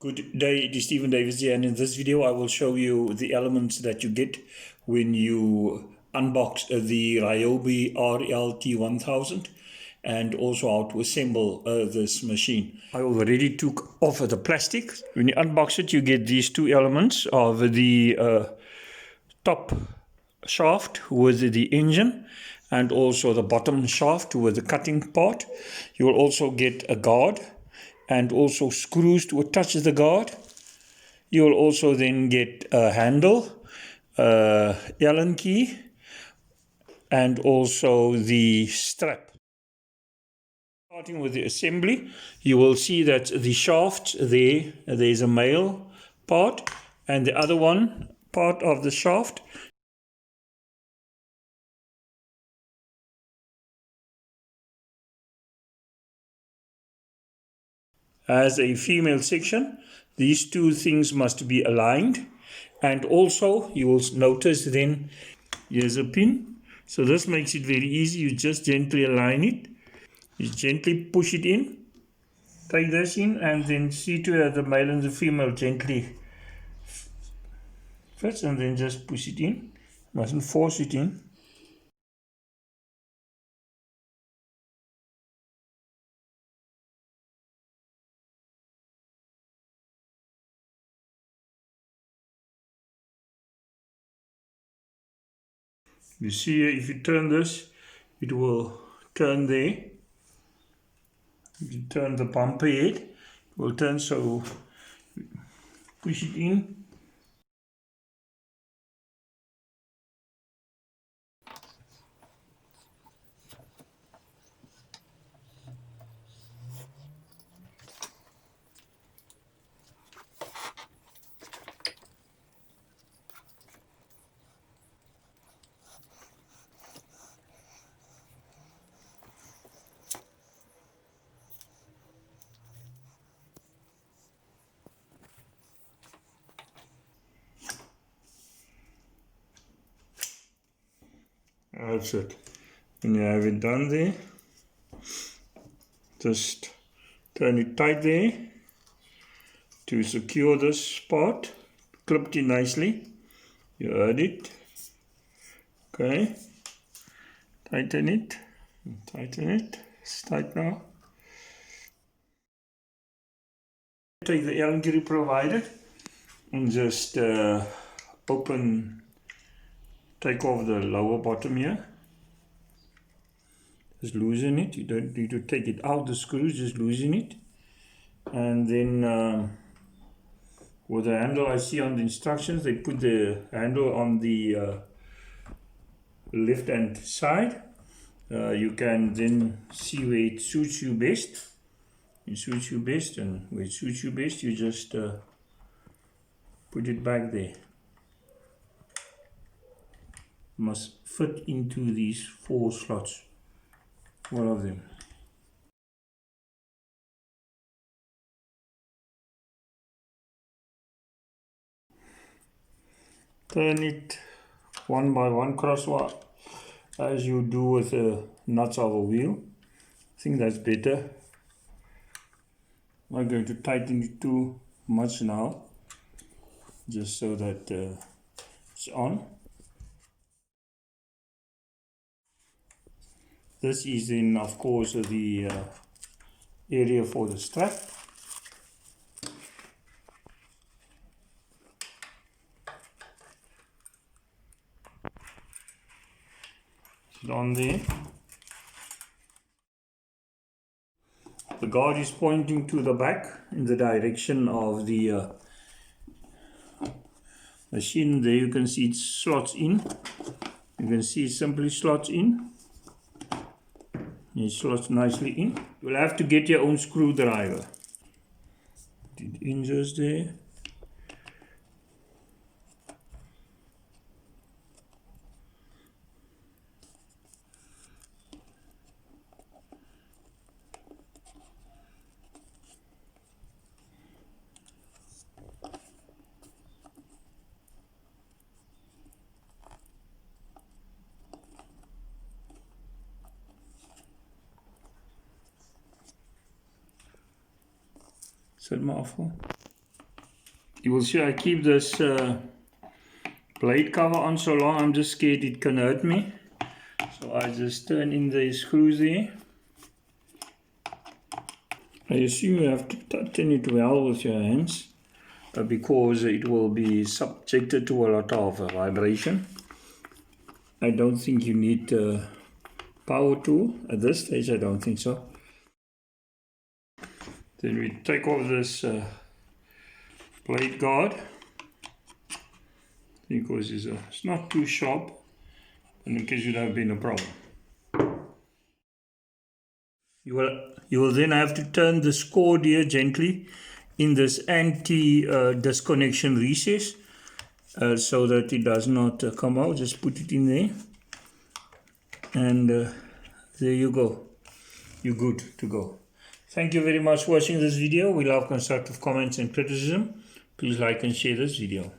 Good day, it is Stephen Davis here, and in this video I will show you the elements that you get when you unbox the Ryobi RLT1000 and also how to assemble this machine. I already took off the plastic. When you unbox it, you get these two elements of the top shaft with the engine and also the bottom shaft with the cutting part. You will also get a guard and also screws to attach the guard. You will also then get a handle, Allen key, and also the strap. Starting with the assembly, you will see that the shaft there's a male part, and the other one part of the shaft has a female section. These two things must be aligned, and also you will notice then here's a pin. So this makes it very easy. You just gently align it, you gently push it in, take this in, and then see to that the male and the female gently fits, and then just push it in. Mustn't force it in. You see here, if you turn this, it will turn there. If you turn the bumper head, it will turn, so push it in. That's it. When you have it done there, just turn it tight there to secure this part. Clipped it nicely. You heard it. Okay. Tighten it. Tighten it. It's tight now. Take the Allen key provided and just take off the lower bottom here. Just loosen it. You don't need to take it out the screws, just loosen it. And then with the handle, I see on the instructions they put the handle on the left hand side. You can then see where it suits you best. It suits you best, and where it suits you best, you just put it back there. Must fit into these 4 slots, one of them. Turn it one by one crosswise as you do with the nuts of a wheel. I think that's better. I'm not going to tighten it too much now, just so that it's on. This is in, of course, the area for the strap. It's on there. The guard is pointing to the back in the direction of the machine. There you can see it slots in. You can see it simply slots in. It slots nicely in. You'll have to get your own screwdriver. Put it in just there. Zet maar af. You will see I keep this blade cover on so long, I'm just scared it can hurt me. So I just turn in the screws there. I assume you have to tighten it well with your hands because it will be subjected to a lot of vibration. I don't think you need a power tool at this stage, I don't think so. Then we take off this blade guard because it's not too sharp, and in case you'd have been a problem. You will then have to turn this cord here gently in this anti-disconnection recess so that it does not come out. Just put it in there, and there you go. You're good to go. Thank you very much for watching this video. We love constructive comments and criticism. Please like and share this video.